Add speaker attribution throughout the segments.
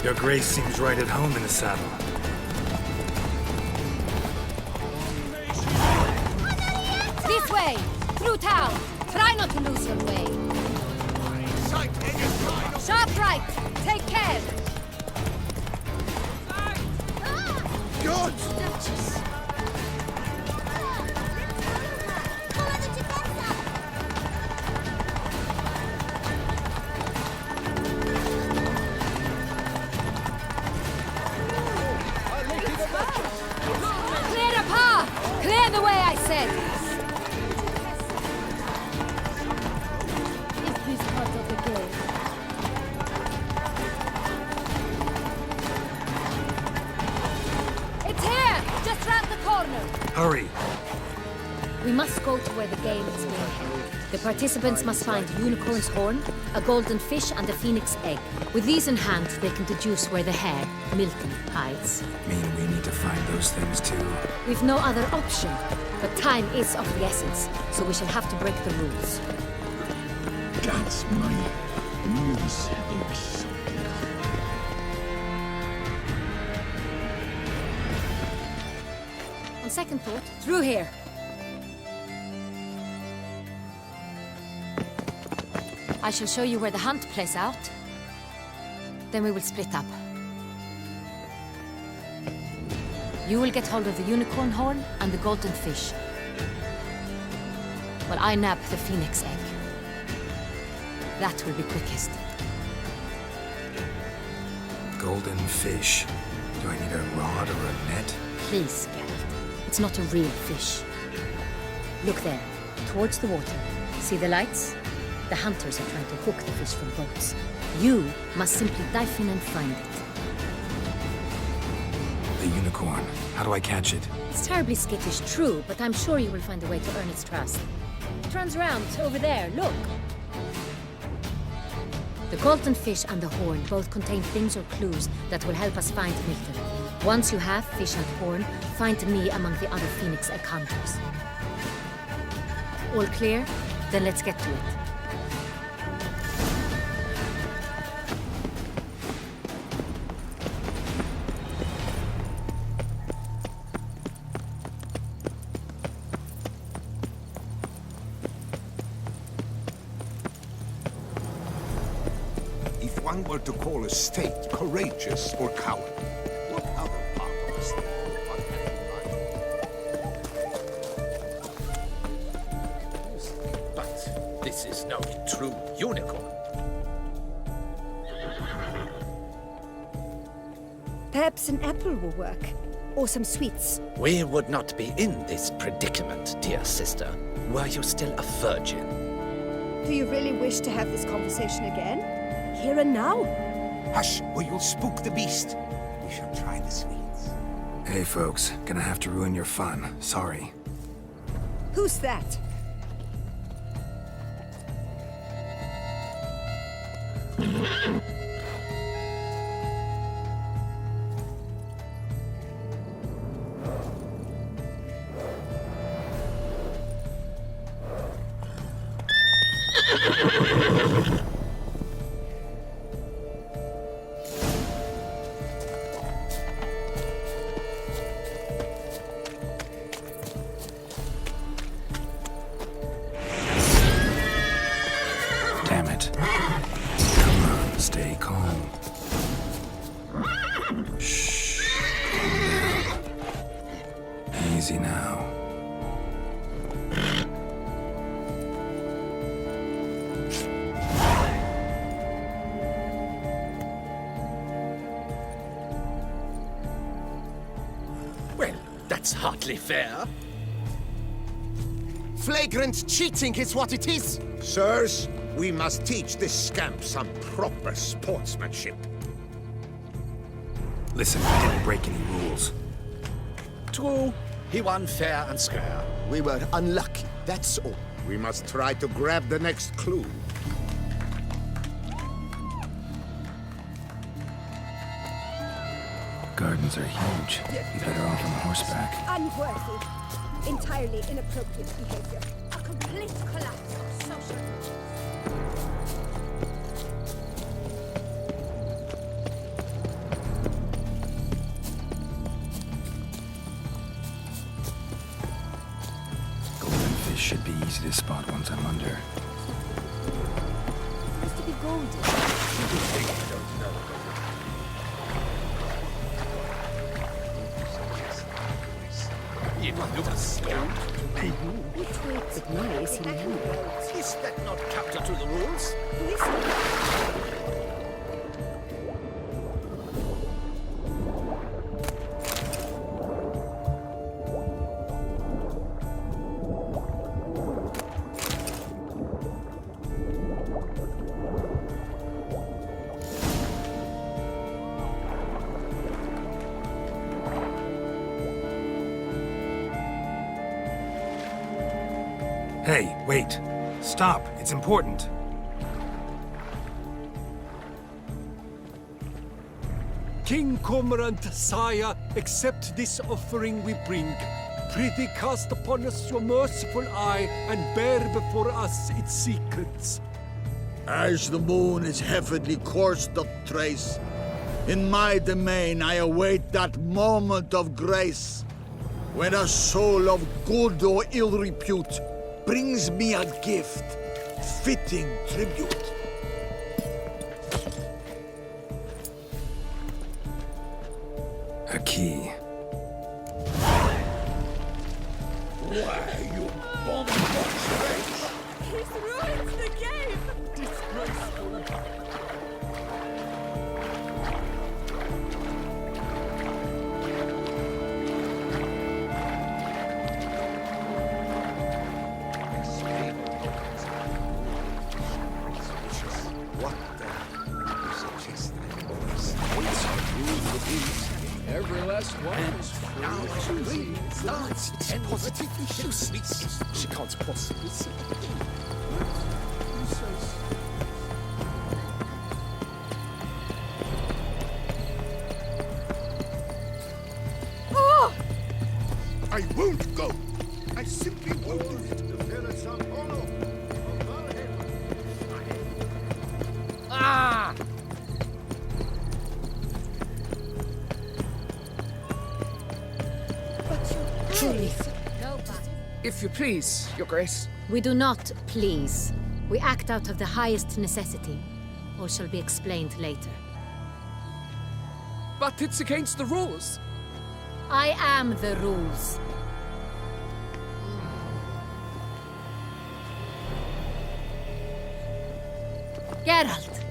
Speaker 1: Your Grace seems right at home in the saddle.
Speaker 2: This way! Through town! Try not to lose your way. Sharp right! Take care!
Speaker 3: Good!
Speaker 2: Clear the path! Clear the way, I said! Is this part of the game? It's here! Just round the corner!
Speaker 1: Hurry!
Speaker 2: We must go to where the game is being held. The participants must find a unicorn's horn, a golden fish, and a phoenix egg. With these in hand, they can deduce where the hare, Milton, hides.
Speaker 1: Mean we need to find those things too.
Speaker 2: We've no other option, but time is of the essence, so we shall have to break the rules.
Speaker 3: That's my news.
Speaker 2: On second thought, through here. I shall show you where the hunt plays out. Then we will split up. You will get hold of the unicorn horn and the golden fish, while I nab the phoenix egg. That will be quickest.
Speaker 1: Golden fish. Do I need a rod or a net?
Speaker 2: Please, Geralt. It's not a real fish. Look there, towards the water. See the lights? The hunters are trying to hook the fish from boats. You must simply dive in and find it.
Speaker 1: The unicorn. How do I catch it?
Speaker 2: It's terribly skittish, true, but I'm sure you will find a way to earn its trust. It turns around, over there, look. The golden fish and the horn both contain things or clues that will help us find Milton. Once you have fish and horn, find me among the other phoenix egg hunters. All clear? Then let's get to it.
Speaker 3: If one were to call a state courageous or coward, what other part of the state would one have in mind?
Speaker 4: But this is no true unicorn.
Speaker 5: Perhaps an apple will work. Or some sweets.
Speaker 4: We would not be in this predicament, dear sister, were you still a virgin.
Speaker 5: Do you really wish to have this conversation again? Here and now?
Speaker 3: Hush, or you'll spook the beast. We shall try the sweets.
Speaker 1: Hey folks, gonna have to ruin your fun. Sorry.
Speaker 5: Who's that?
Speaker 1: Damn it. Come on, stay calm. Shh. Calm down. Easy now.
Speaker 4: Well, that's hardly fair.
Speaker 6: Flagrant cheating is what it is!
Speaker 3: Sirs, we must teach this scamp some proper sportsmanship.
Speaker 1: Listen, I didn't break any rules.
Speaker 4: True, he won fair and square.
Speaker 6: We were unlucky, that's all.
Speaker 3: We must try to grab the next clue.
Speaker 1: Gardens are huge. You better off on horseback.
Speaker 5: Unworthy. Entirely inappropriate behavior. A complete collapse of social...
Speaker 1: easy to spot once I'm under.
Speaker 2: Supposed to be golden. Which way it's nice in London.
Speaker 6: Is that not counter to the rules?
Speaker 1: Hey, wait. Stop. It's important.
Speaker 7: King Cormorant, sire, accept this offering we bring. Prithee cast upon us your merciful eye, and bear before us its secrets.
Speaker 8: As the moon is heavenly course doth trace, in my domain I await that moment of grace, when a soul of good or ill repute brings me a gift, fitting tribute.
Speaker 1: A key.
Speaker 8: Why, you bombard!
Speaker 5: He's ruined the game!
Speaker 8: Disgraceful!
Speaker 3: What the? You suggest that boys. Once I ruled the beast, every last one is now choosing.
Speaker 6: It's positively useless. She can't possibly see.
Speaker 3: I won't go. I simply won't do it.
Speaker 2: Truly.
Speaker 9: If you please, Your Grace.
Speaker 2: We do not please. We act out of the highest necessity. All shall be explained later.
Speaker 9: But it's against the rules.
Speaker 2: I am the rules. Geralt!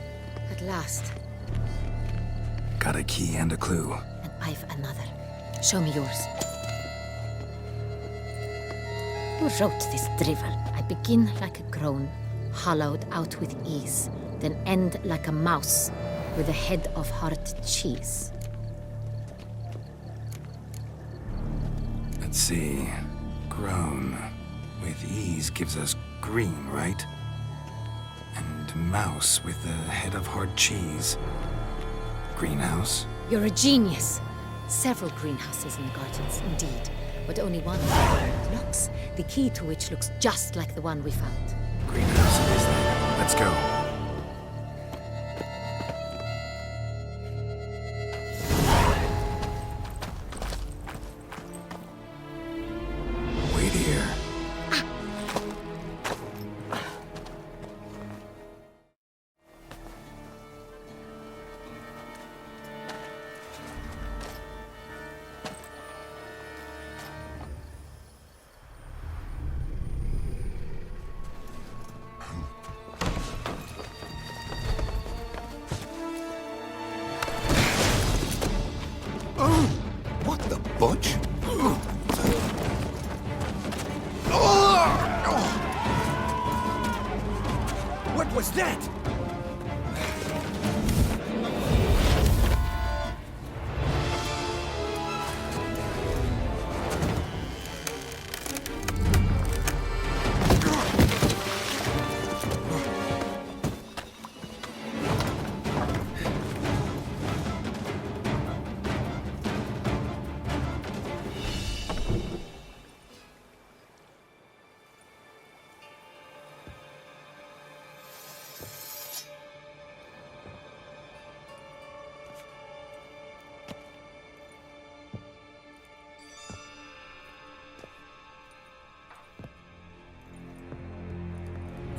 Speaker 2: At last.
Speaker 1: Got a key and a clue.
Speaker 2: And I've another. Show me yours. Who wrote this drivel? I begin like a crone, hollowed out with ease, then end like a mouse, with a head of hard cheese.
Speaker 1: Let's see. Grown. With ease gives us green, right? And mouse with the head of hard cheese. Greenhouse?
Speaker 2: You're a genius. Several greenhouses in the gardens, indeed, but only one where it looks, the key to which looks just like the one we found.
Speaker 1: Greenhouse it is then. Let's go. Wait here.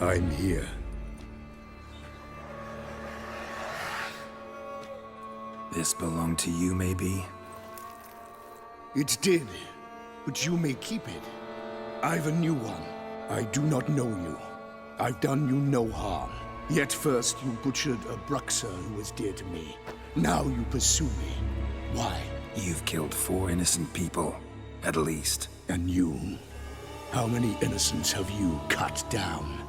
Speaker 3: I'm here.
Speaker 1: This belonged to you, maybe?
Speaker 3: It did, but you may keep it. I've a new one. I do not know you. I've done you no harm. Yet first you butchered a Bruxer who was dear to me. Now you pursue me. Why?
Speaker 1: You've killed 4 innocent people, at least.
Speaker 3: And you? How many innocents have you cut down?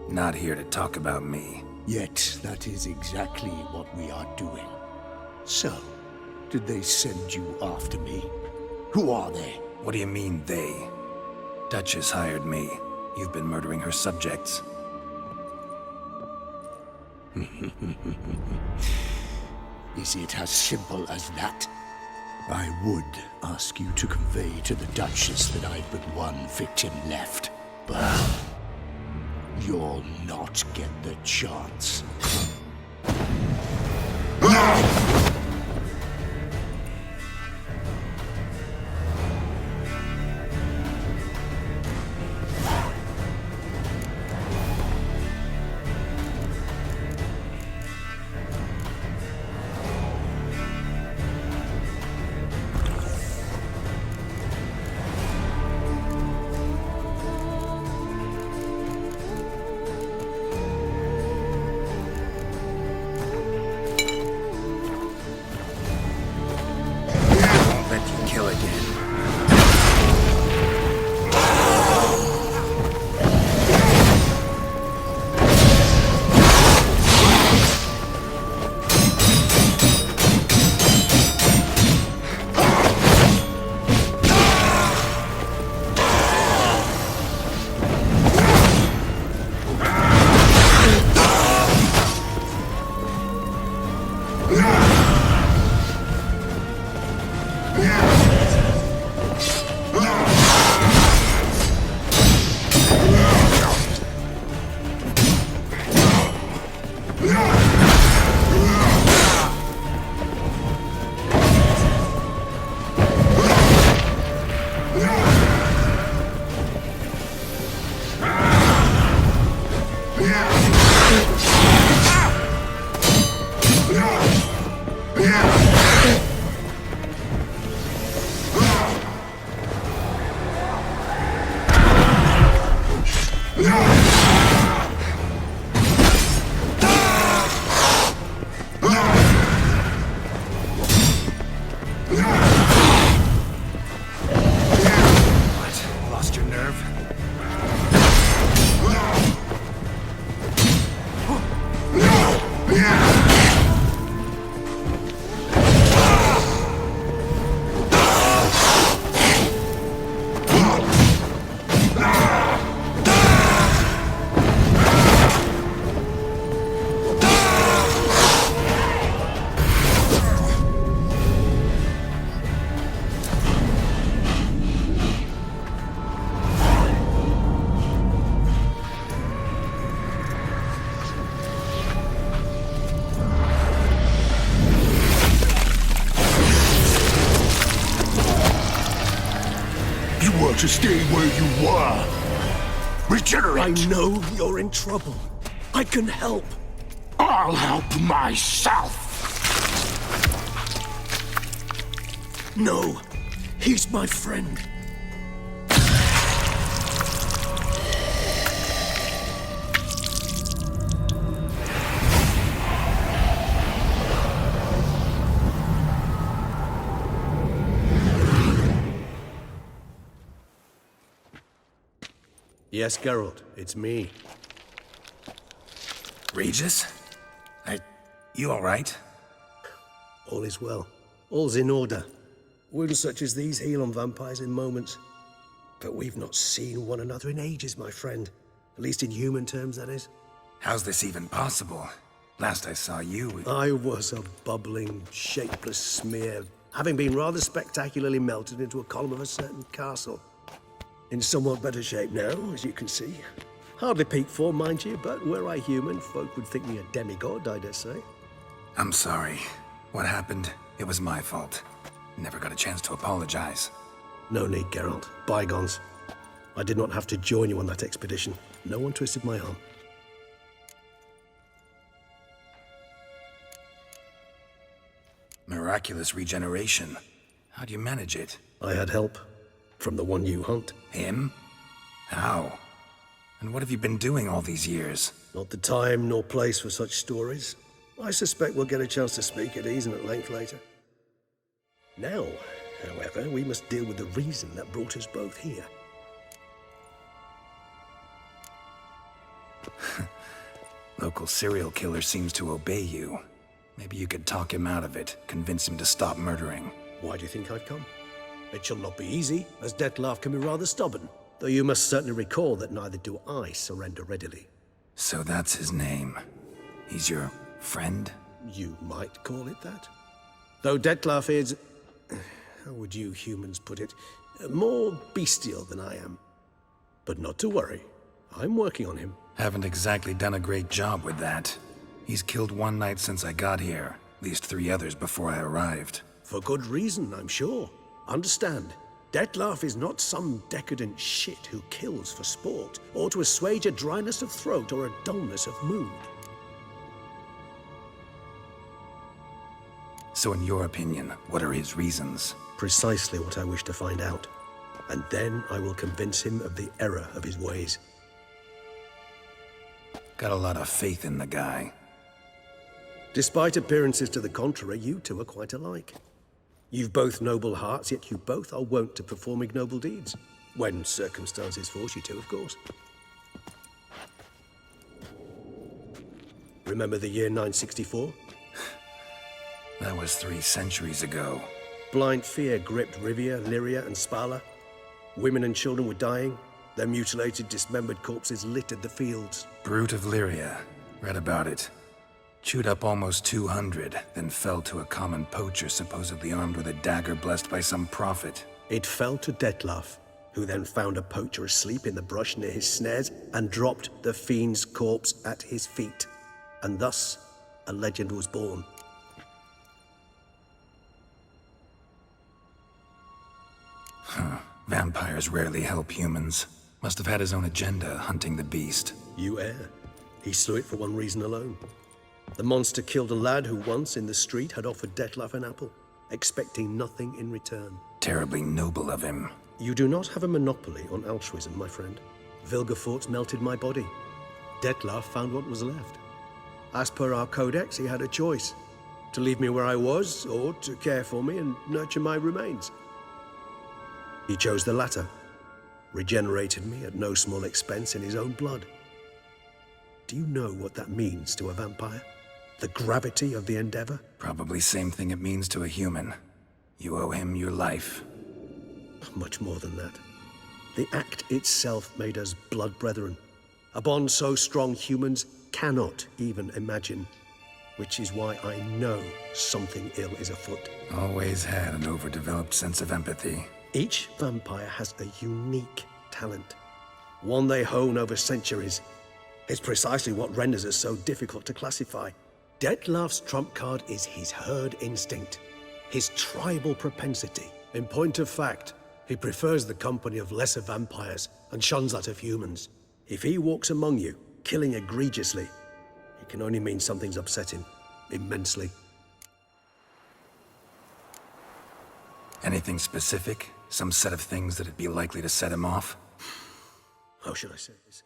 Speaker 1: Not here to talk about me.
Speaker 3: Yet that is exactly what we are doing. So, did they send you after me? Who are they?
Speaker 1: What do you mean, they? Duchess hired me. You've been murdering her subjects.
Speaker 3: Is it as simple as that? I would ask you to convey to the Duchess that I've but one victim left, but you'll not get the chance. To stay where you were. Regenerate!
Speaker 6: I know you're in trouble. I can help.
Speaker 3: I'll help myself!
Speaker 6: No, he's my friend.
Speaker 10: Yes, Geralt, it's me.
Speaker 1: Regis? You all right?
Speaker 10: All is well. All's in order. Wounds such as these heal on vampires in moments. But we've not seen one another in ages, my friend. At least in human terms, that is.
Speaker 1: How's this even possible? Last I saw you...
Speaker 10: I was a bubbling, shapeless smear, having been rather spectacularly melted into a column of a certain castle. In somewhat better shape now, as you can see. Hardly peak form, mind you, but were I human, folk would think me a demigod, I dare say.
Speaker 1: I'm sorry. What happened, it was my fault. Never got a chance to apologize.
Speaker 10: No need, Geralt. Bygones. I did not have to join you on that expedition. No one twisted my arm.
Speaker 1: Miraculous regeneration. How do you manage it?
Speaker 10: I had help. From the one you hunt.
Speaker 1: Him? How? And what have you been doing all these years?
Speaker 10: Not the time nor place for such stories. I suspect we'll get a chance to speak at ease and at length later. Now, however, we must deal with the reason that brought us both here.
Speaker 1: Local serial killer seems to obey you. Maybe you could talk him out of it, convince him to stop murdering.
Speaker 10: Why do you think I've come? It shall not be easy, as Dettlaff can be rather stubborn. Though you must certainly recall that neither do I surrender readily.
Speaker 1: So that's his name. He's your friend?
Speaker 10: You might call it that. Though Dettlaff is... how would you humans put it? More bestial than I am. But not to worry. I'm working on him.
Speaker 1: Haven't exactly done a great job with that. He's killed one knight since I got here. At least 3 others before I arrived.
Speaker 10: For good reason, I'm sure. Understand, Dettlaff is not some decadent shit who kills for sport, or to assuage a dryness of throat or a dullness of mood.
Speaker 1: So in your opinion, what are his reasons?
Speaker 10: Precisely what I wish to find out. And then I will convince him of the error of his ways.
Speaker 1: Got a lot of faith in the guy.
Speaker 10: Despite appearances to the contrary, you two are quite alike. You've both noble hearts, yet you both are wont to perform ignoble deeds. When circumstances force you to, of course. Remember the year 964?
Speaker 1: That was 3 centuries ago.
Speaker 10: Blind fear gripped Rivia, Lyria, and Spala. Women and children were dying. Their mutilated, dismembered corpses littered the fields.
Speaker 1: Brute of Lyria. Read about it. Chewed up almost 200, then fell to a common poacher supposedly armed with a dagger blessed by some prophet.
Speaker 10: It fell to Dettlaff, who then found a poacher asleep in the brush near his snares and dropped the fiend's corpse at his feet. And thus, a legend was born.
Speaker 1: Vampires rarely help humans. Must have had his own agenda, hunting the beast.
Speaker 10: You err. He slew it for one reason alone. The monster killed a lad who once, in the street, had offered Dettlaff an apple, expecting nothing in return.
Speaker 1: Terribly noble of him.
Speaker 10: You do not have a monopoly on altruism, my friend. Vilgefortz melted my body. Dettlaff found what was left. As per our codex, he had a choice. To leave me where I was, or to care for me and nurture my remains. He chose the latter. Regenerated me at no small expense in his own blood. Do you know what that means to a vampire? The gravity of the endeavor?
Speaker 1: Probably same thing it means to a human. You owe him your life.
Speaker 10: Much more than that. The act itself made us blood brethren. A bond so strong humans cannot even imagine. Which is why I know something ill is afoot.
Speaker 1: Always had an overdeveloped sense of empathy.
Speaker 10: Each vampire has a unique talent. One they hone over centuries. It's precisely what renders us so difficult to classify. Dettlaff's trump card is his herd instinct, his tribal propensity. In point of fact, he prefers the company of lesser vampires and shuns that of humans. If he walks among you, killing egregiously, it can only mean something's upset him, immensely.
Speaker 1: Anything specific? Some set of things that'd be likely to set him off?
Speaker 10: How should I say this?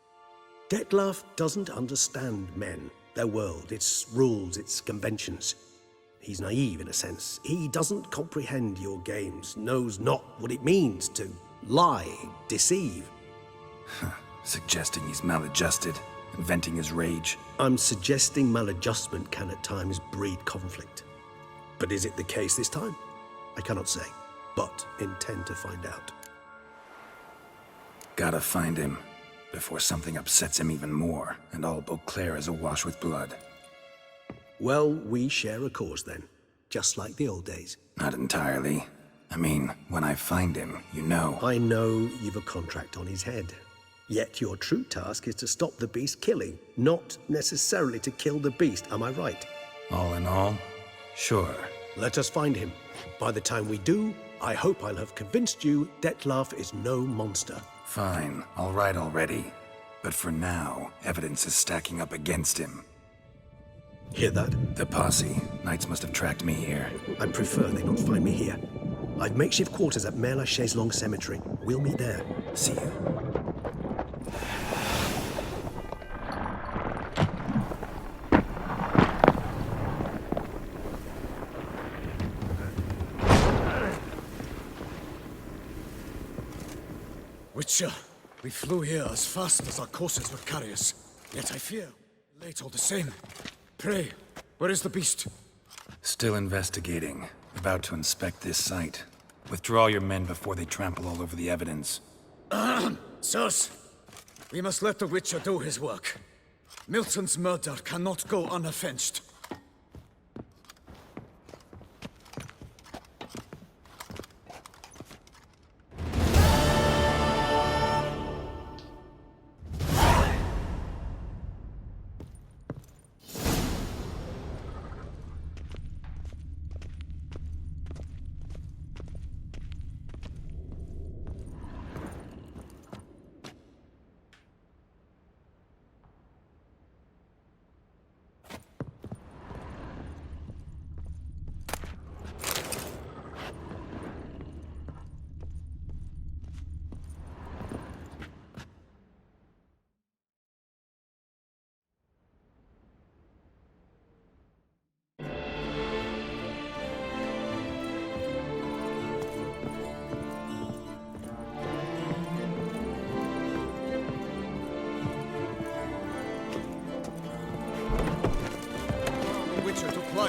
Speaker 10: Dettlaff doesn't understand men, their world, its rules, its conventions. He's naive in a sense. He doesn't comprehend your games, knows not what it means to lie, deceive.
Speaker 1: Suggesting he's maladjusted, and venting his rage.
Speaker 10: I'm suggesting maladjustment can at times breed conflict. But is it the case this time? I cannot say, but intend to find out.
Speaker 1: Gotta find him, before something upsets him even more, and all Beauclair is awash with blood.
Speaker 10: Well, we share a cause then, just like the old days.
Speaker 1: Not entirely. I mean, when I find him, you know.
Speaker 10: I know you've a contract on his head. Yet your true task is to stop the beast killing, not necessarily to kill the beast, am I right?
Speaker 1: All in all, sure.
Speaker 10: Let us find him. By the time we do, I hope I'll have convinced you Detlef is no monster.
Speaker 1: Fine, all right already. But for now, evidence is stacking up against him.
Speaker 10: Hear that?
Speaker 1: The posse. Knights must have tracked me here.
Speaker 10: I prefer they not find me here. I've makeshift quarters at Mère Lachaise Long Cemetery. We'll meet there.
Speaker 1: See you.
Speaker 6: Witcher, we flew here as fast as our courses would carry us. Yet I fear, late all the same. Pray, where is the beast?
Speaker 1: Still investigating. About to inspect this site. Withdraw your men before they trample all over the evidence.
Speaker 6: Sirs, we must let the Witcher do his work. Milton's murder cannot go unavenged.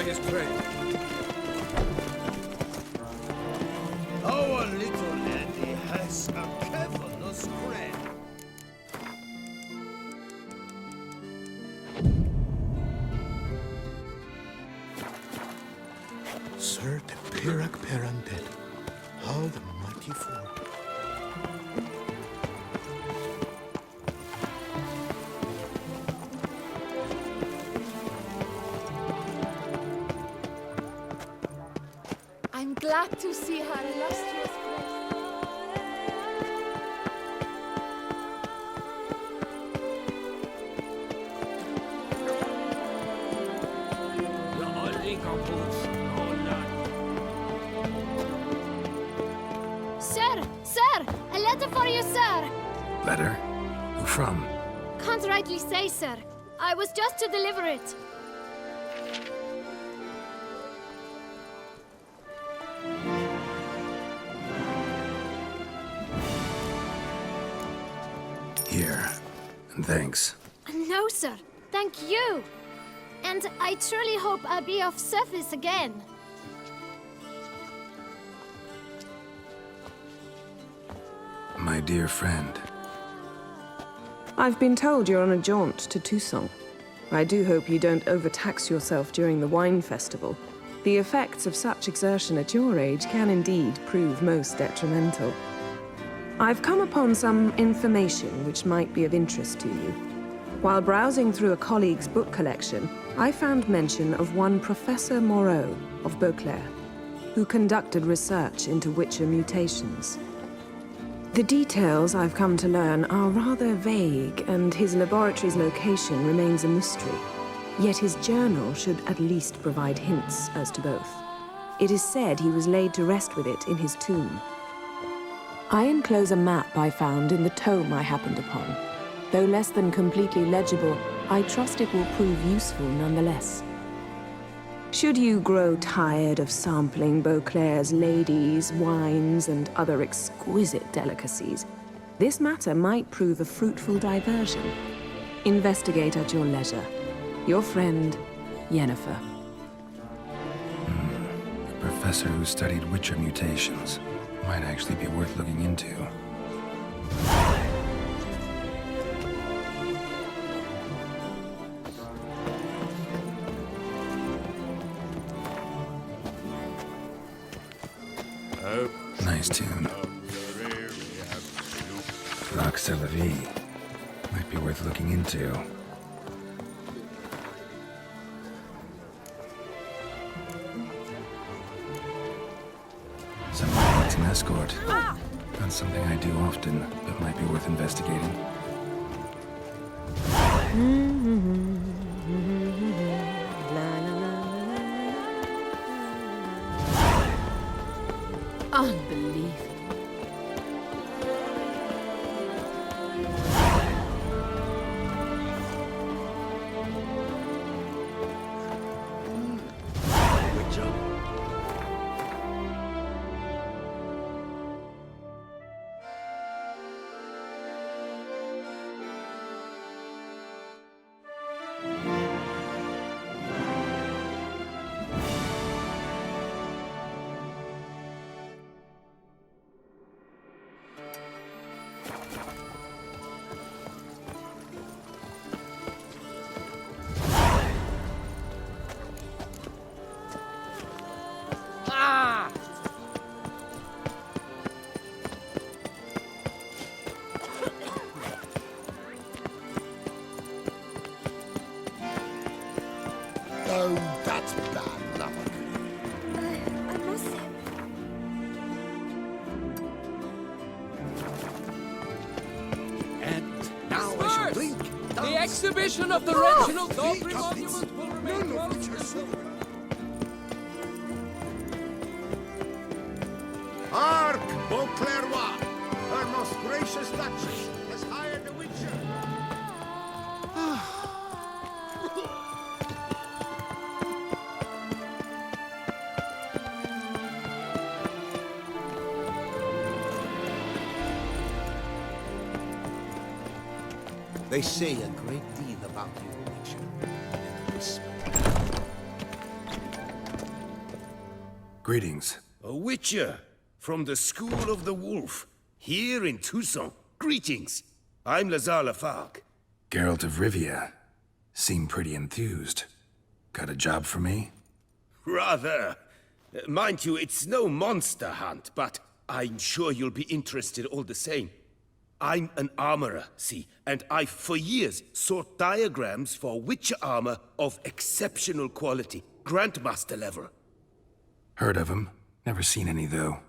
Speaker 6: His prey.
Speaker 8: Our little lady has a cavernous friend.
Speaker 3: Sir de Pirac Perandel, how the mighty fall.
Speaker 5: I'm glad to see her illustrious grace. Sir! A letter for you, sir!
Speaker 1: Letter? Who from?
Speaker 5: Can't rightly say, sir. I was just to deliver it.
Speaker 1: Here. And thanks.
Speaker 5: No, sir. Thank you. And I truly hope I'll be of service again.
Speaker 1: My dear friend.
Speaker 11: I've been told you're on a jaunt to Toussaint. I do hope you don't overtax yourself during the wine festival. The effects of such exertion at your age can indeed prove most detrimental. I've come upon some information which might be of interest to you. While browsing through a colleague's book collection, I found mention of one Professor Moreau of Beauclair, who conducted research into Witcher mutations. The details I've come to learn are rather vague, and his laboratory's location remains a mystery. Yet his journal should at least provide hints as to both. It is said he was laid to rest with it in his tomb. I enclose a map I found in the tome I happened upon. Though less than completely legible, I trust it will prove useful nonetheless. Should you grow tired of sampling Beauclair's ladies, wines, and other exquisite delicacies, this matter might prove a fruitful diversion. Investigate at your leisure. Your friend, Yennefer.
Speaker 1: A professor who studied Witcher mutations. Might actually be worth looking into. Nice tune. Roxellerie. Might be worth looking into. Some escort. Not something I do often, but might be worth investigating.
Speaker 9: Unbelievable.
Speaker 8: Oh, that's bad luck.
Speaker 5: I must say.
Speaker 8: And now I shall drink.
Speaker 9: The exhibition of the Reginald Aubrey monument will remain
Speaker 8: None of which are so. Hark, Beauclerc! Her most gracious duchess has hired a witcher. They say a great deal about you, Witcher. And whisper.
Speaker 1: Greetings.
Speaker 12: A Witcher from the School of the Wolf, here in Toussaint. Greetings. I'm Lazar Lafargue.
Speaker 1: Geralt of Rivia. Seem pretty enthused. Got a job for me?
Speaker 12: Rather. Mind you, it's no monster hunt, but I'm sure you'll be interested all the same. I'm an armorer, see, and I've for years sought diagrams for Witcher armor of exceptional quality, Grandmaster level.
Speaker 1: Heard of them. Never seen any, though.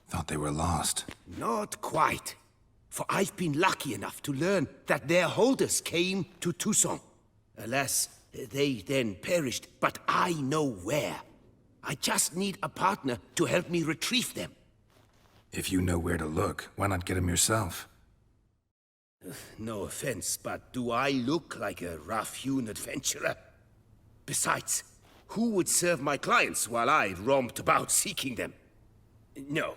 Speaker 1: Thought they were lost.
Speaker 12: Not quite. For I've been lucky enough to learn that their holders came to Toussaint. Alas, they then perished, but I know where. I just need a partner to help me retrieve them.
Speaker 1: If you know where to look, why not get them yourself?
Speaker 12: No offense, but do I look like a rough-hewn adventurer? Besides, who would serve my clients while I romped about seeking them? No,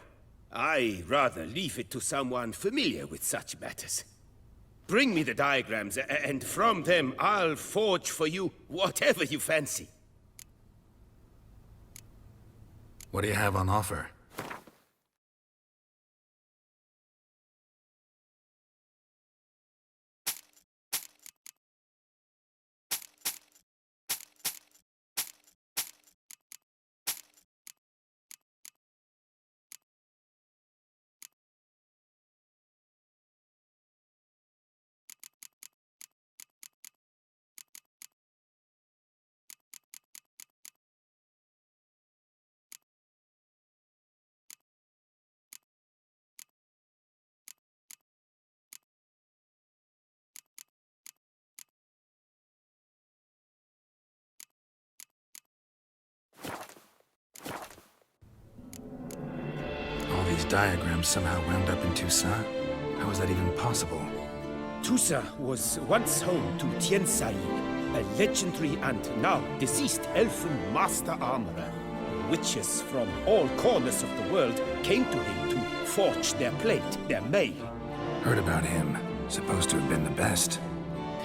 Speaker 12: I rather leave it to someone familiar with such matters. Bring me the diagrams, and from them I'll forge for you whatever you fancy.
Speaker 1: What do you have on offer? These diagrams somehow wound up in Toussaint? How is that even possible?
Speaker 12: Toussaint was once home to Toussaint, a legendary and now deceased elfin master armorer. Witches from all corners of the world came to him to forge their plate, their mail.
Speaker 1: Heard about him. Supposed to have been the best.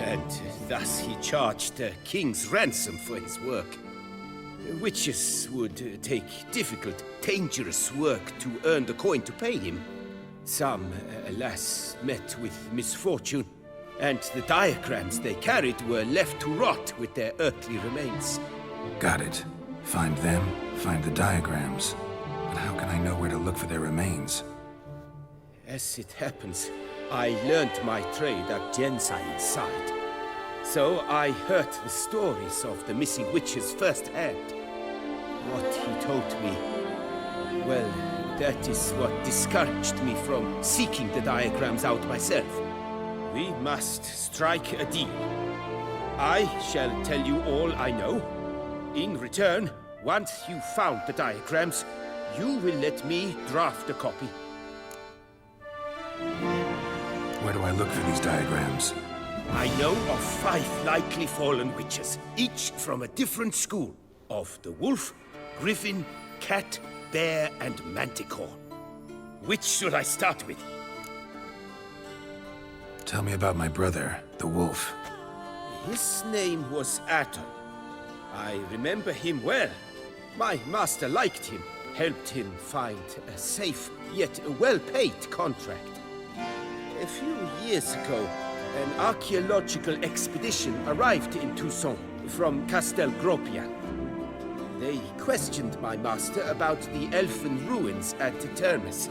Speaker 12: And thus he charged the king's ransom for his work. Witches would take difficult, dangerous work to earn the coin to pay him. Some, alas, met with misfortune, and the diagrams they carried were left to rot with their earthly remains.
Speaker 1: Got it. Find them, find the diagrams. But how can I know where to look for their remains?
Speaker 12: As it happens, I learned my trade at Toussaint's side. So I heard the stories of the missing witches firsthand. What he told me, well, that is what discouraged me from seeking the diagrams out myself. We must strike a deal. I shall tell you all I know. In return, once you've found the diagrams, you will let me draft a copy.
Speaker 1: Where do I look for these diagrams?
Speaker 12: I know of 5 likely fallen witches, each from a different school. Of the wolf, griffin, cat, bear, and manticore. Which should I start with?
Speaker 1: Tell me about my brother, the wolf.
Speaker 12: His name was Aton. I remember him well. My master liked him, helped him find a safe, yet well-paid contract. A few years ago, an archaeological expedition arrived in Toussaint from Castel Gropian. They questioned my master about the elfin ruins at Termes.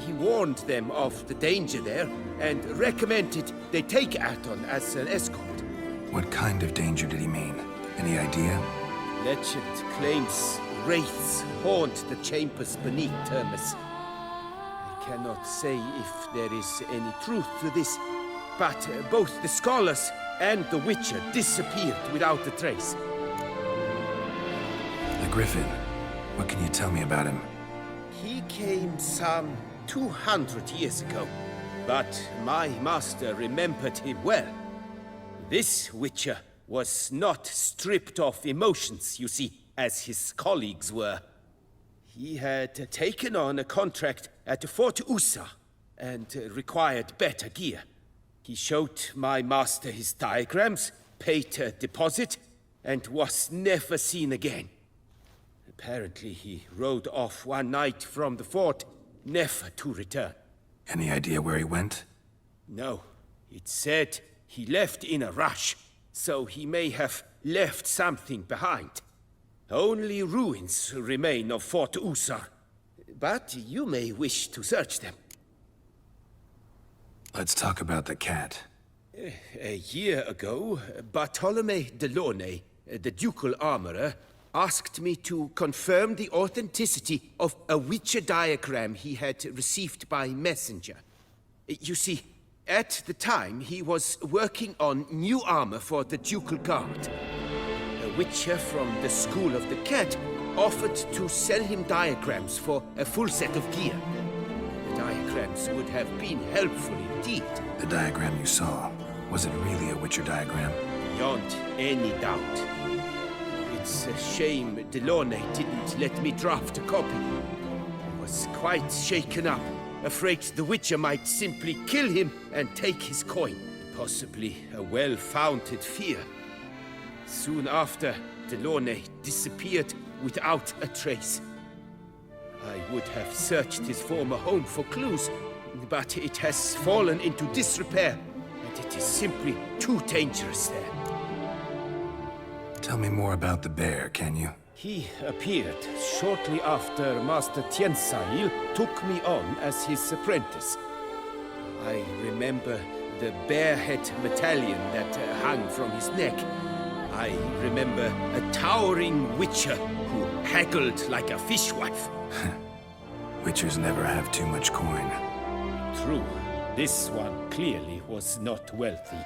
Speaker 12: He warned them of the danger there and recommended they take Aton as an escort.
Speaker 1: What kind of danger did he mean? Any idea?
Speaker 12: Legend claims wraiths haunt the chambers beneath Termes. I cannot say if there is any truth to this, but both the scholars and the Witcher disappeared without a trace.
Speaker 1: The Griffin. What can you tell me about him?
Speaker 12: He came some 200 years ago, but my master remembered him well. This Witcher was not stripped of emotions, you see, as his colleagues were. He had taken on a contract at Fort Usa and required better gear. He showed my master his diagrams, paid a deposit, and was never seen again. Apparently, he rode off one night from the fort, never to return.
Speaker 1: Any idea where he went?
Speaker 12: No. It said he left in a rush, so he may have left something behind. Only ruins remain of Fort Usar, but you may wish to search them.
Speaker 1: Let's talk about the cat.
Speaker 12: A year ago, Bartolome de Launay, the ducal armorer, asked me to confirm the authenticity of a Witcher diagram he had received by messenger. You see, at the time he was working on new armor for the ducal guard. A Witcher from the School of the Cat offered to sell him diagrams for a full set of gear. The diagrams would have been helpful indeed.
Speaker 1: The diagram you saw, was it really a Witcher diagram?
Speaker 12: Beyond any doubt. It's a shame Delaunay didn't let me draft a copy. I was quite shaken up, afraid the Witcher might simply kill him and take his coin. Possibly a well-founded fear. Soon after, Delaunay disappeared without a trace. I would have searched his former home for clues, but it has fallen into disrepair, and it is simply too dangerous there.
Speaker 1: Tell me more about the bear, can you?
Speaker 12: He appeared shortly after Master Tiensail took me on as his apprentice. I remember the bear-head medallion that hung from his neck. I remember a towering Witcher who haggled like a fishwife.
Speaker 1: Witchers never have too much coin.
Speaker 12: True. This one clearly was not wealthy.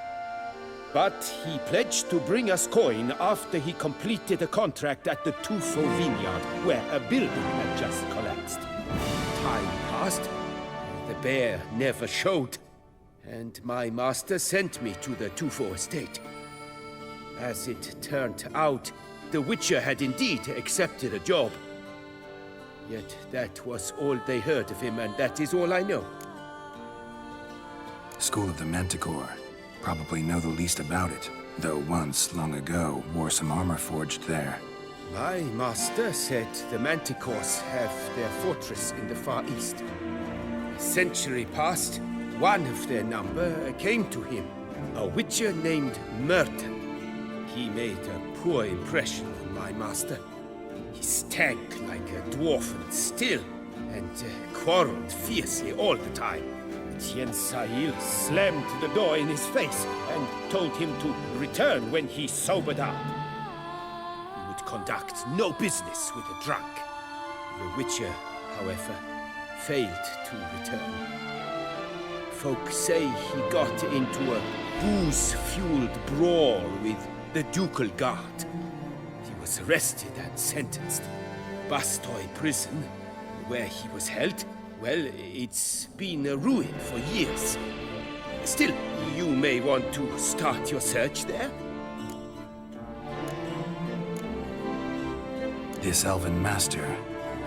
Speaker 12: But he pledged to bring us coin after he completed a contract at the Tufo vineyard, where a building had just collapsed. Time passed. The bear never showed, and my master sent me to the Tufo estate. As it turned out, the Witcher had indeed accepted a job. Yet that was all they heard of him, and that is all I know.
Speaker 1: School of the Manticore. Probably know the least about it, though once, long ago, wore some armor forged there.
Speaker 12: My master said the Manticores have their fortress in the far east. A century passed, one of their number came to him, a Witcher named Merton. He made a poor impression on my master. He stank like a dwarfen still, and quarreled fiercely all the time. Tiensail slammed the door in his face and told him to return when he sobered up. He would conduct no business with a drunk. The Witcher however, failed to return. Folk say he got into a booze-fueled brawl with the ducal guard. He was arrested and sentenced. Bastoy prison, where he was held, well, it's been a ruin for years. Still, you may want to start your search there.
Speaker 1: This elven master,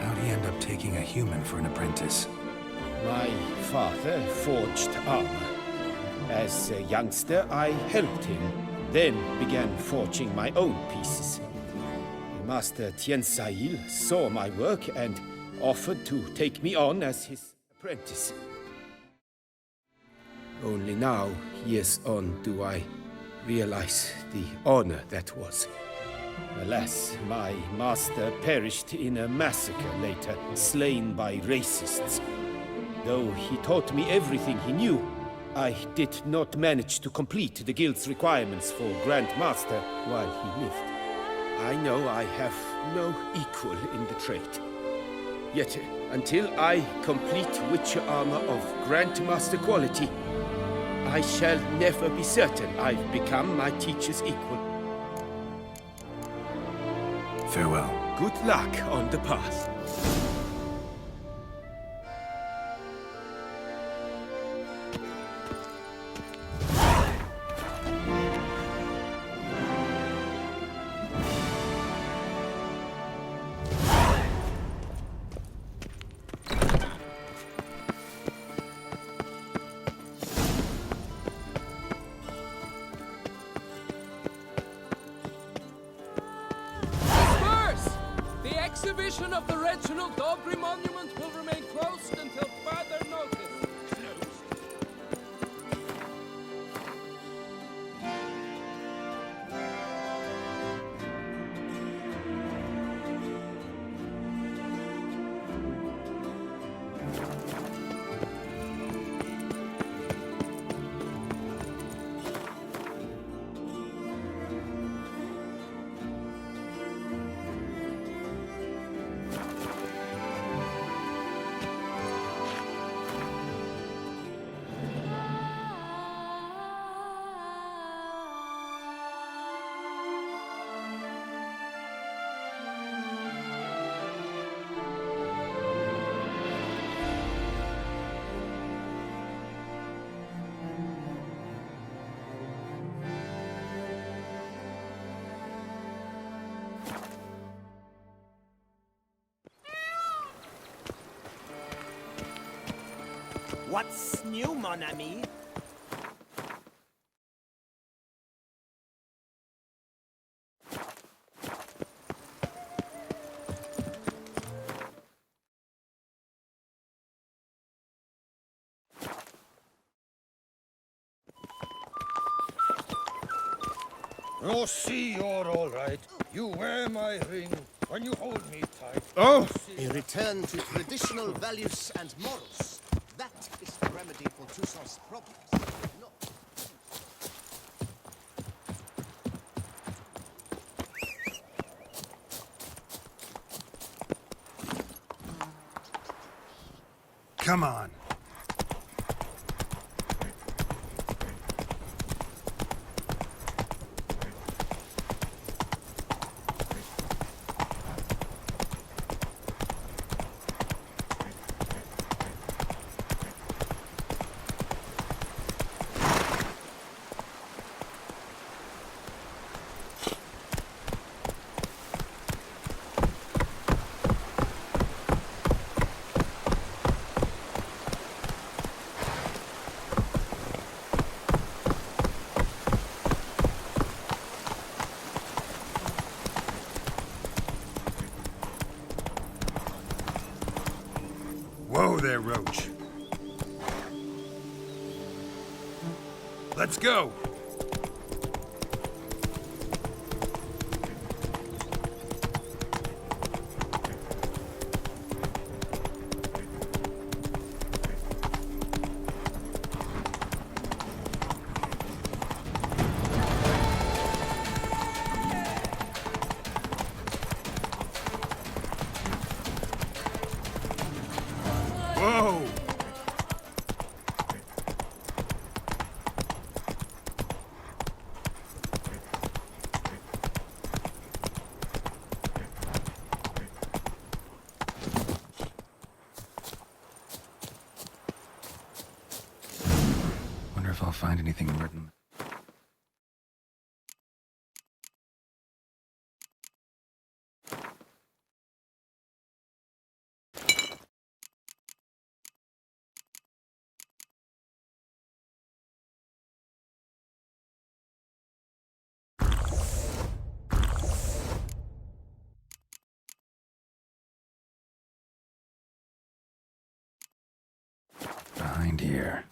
Speaker 1: how'd he end up taking a human for an apprentice?
Speaker 12: My father forged armor. As a youngster, I helped him, then began forging my own pieces. Master Tiensail saw my work and offered to take me on as his apprentice. Only now, years on, do I realize the honor that was. Alas, my master perished in a massacre later, slain by racists. Though he taught me everything he knew, I did not manage to complete the guild's requirements for Grand Master while he lived. I know I have no equal in the trade. Yet, until I complete Witcher armor of Grandmaster quality, I shall never be certain I've become my teacher's equal.
Speaker 1: Farewell.
Speaker 12: Good luck on the path.
Speaker 9: The exhibition of the Reginald Dobry monument will remain closed until further notice.
Speaker 13: What's new, mon ami?
Speaker 8: Oh, see, you're all right. You wear my ring when you hold me tight.
Speaker 12: Oh!
Speaker 13: A return to traditional values and morals. That is the remedy for Toussaint's problems. No.
Speaker 1: Come on. Whoa there, Roach. Let's go! anything written. Behind here.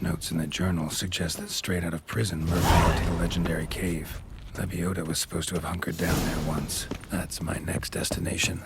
Speaker 1: Notes in the journal suggest that straight out of prison, Murphy went to the legendary cave. Lebiota was supposed to have hunkered down there once. That's my next destination.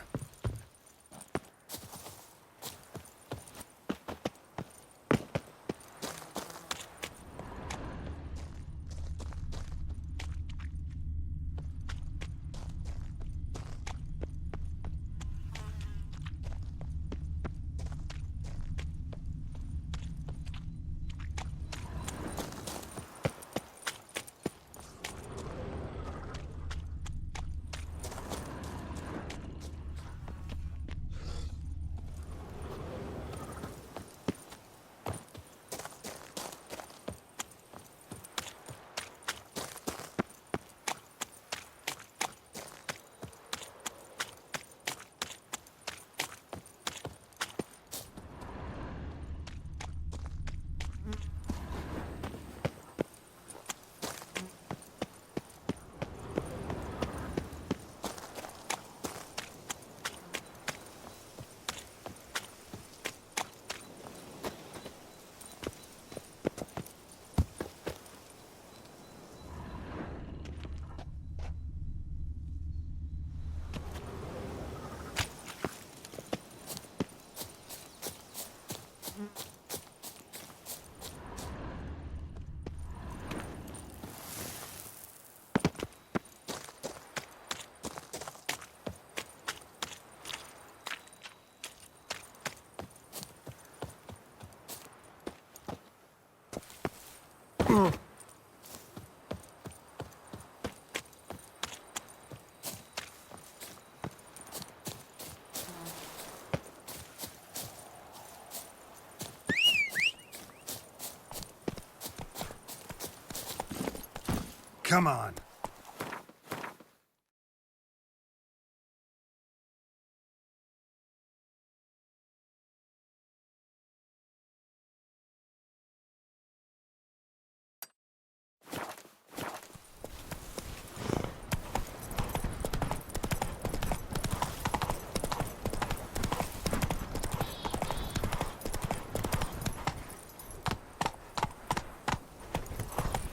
Speaker 1: Come on.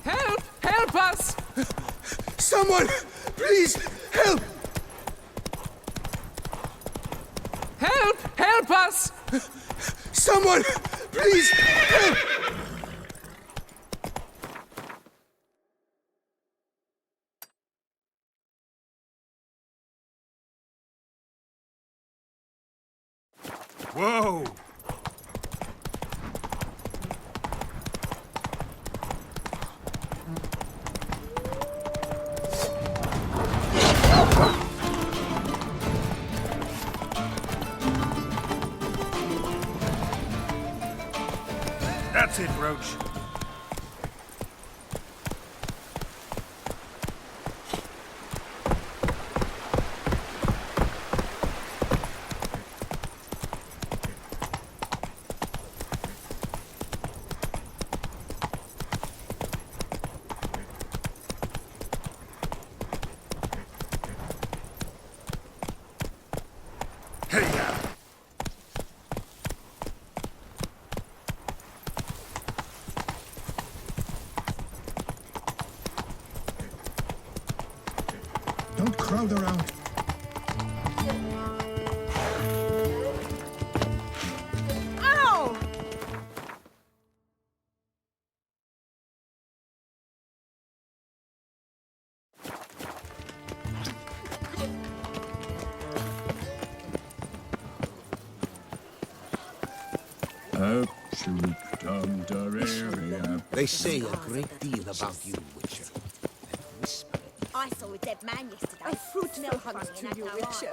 Speaker 9: Help! Help us!
Speaker 3: Someone! Please! Help!
Speaker 9: Help! Help us!
Speaker 3: Someone! Please! Help!
Speaker 1: Whoa! That's it, Roach. Hey,
Speaker 3: Don't crowd around.
Speaker 5: Ow!
Speaker 12: They say a great deal about you, Witcher.
Speaker 5: I saw a dead man yesterday. A fruitful hunt to you, Witcher.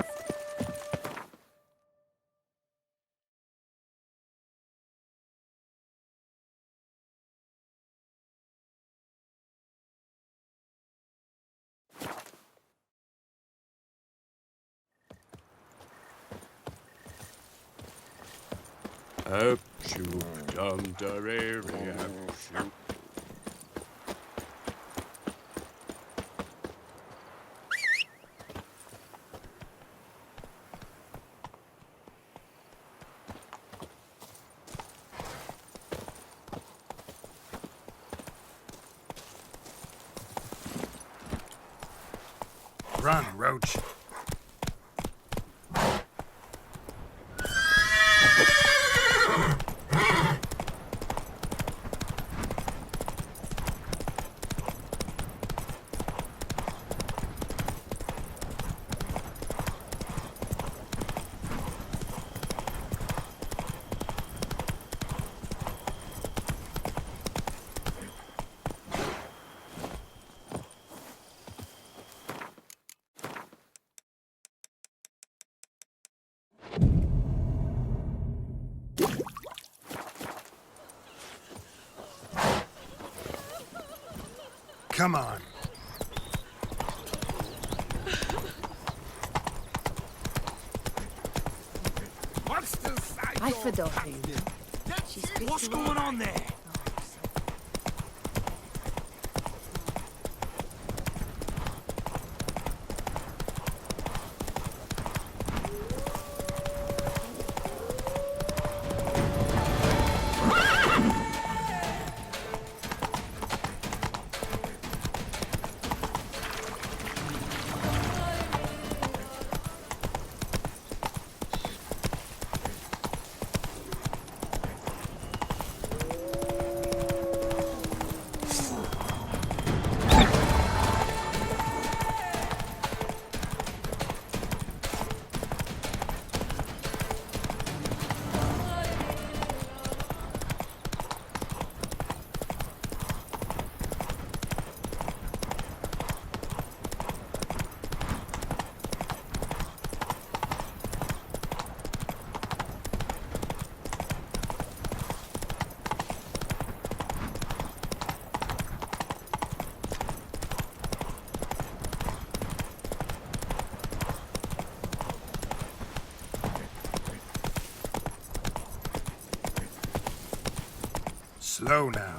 Speaker 1: Run, Roach. Come on.
Speaker 2: I forgot him.
Speaker 1: What's going on there? Slow now.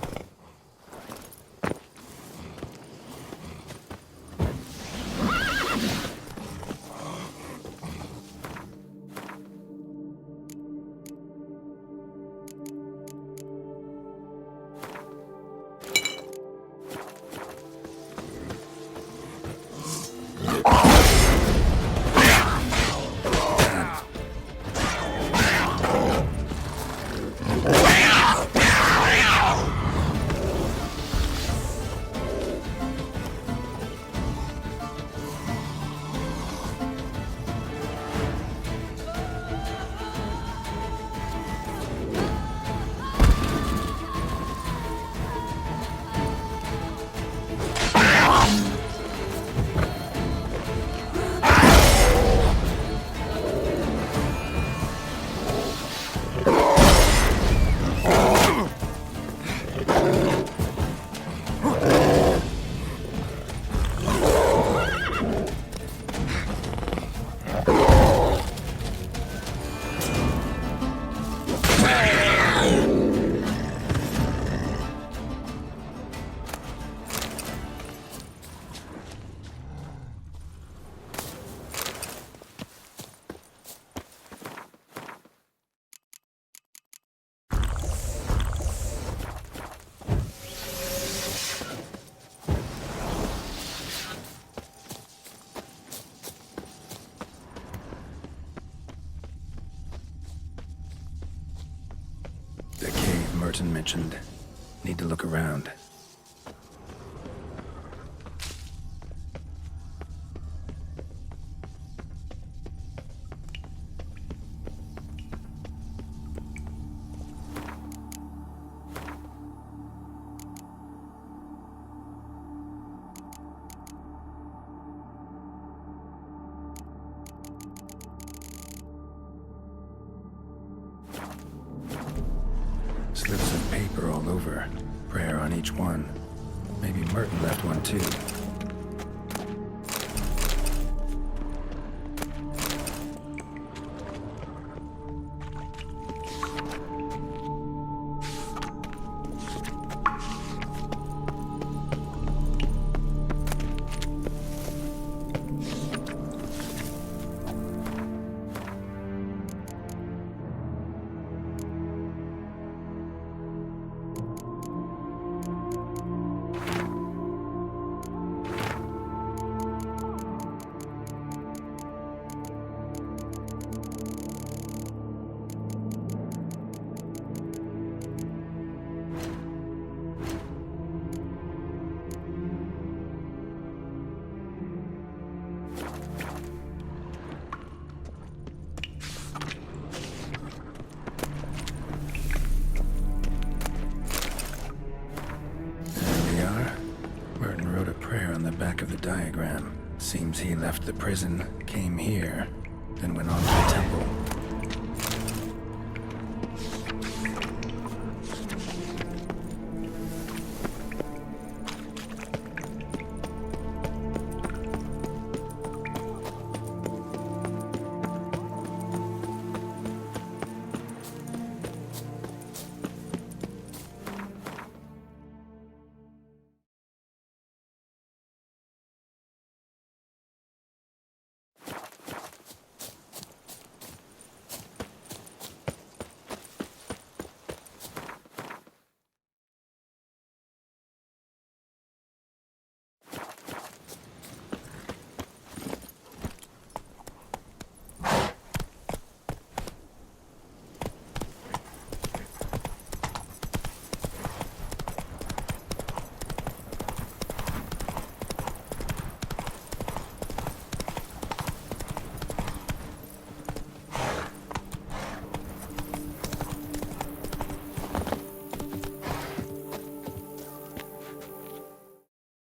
Speaker 1: The cave Merton mentioned. Need to look around. Slips of paper all over. Prayer on each one. Maybe Merton left one too. Back of the diagram. Seems he left the prison, came here, then went on to the temple.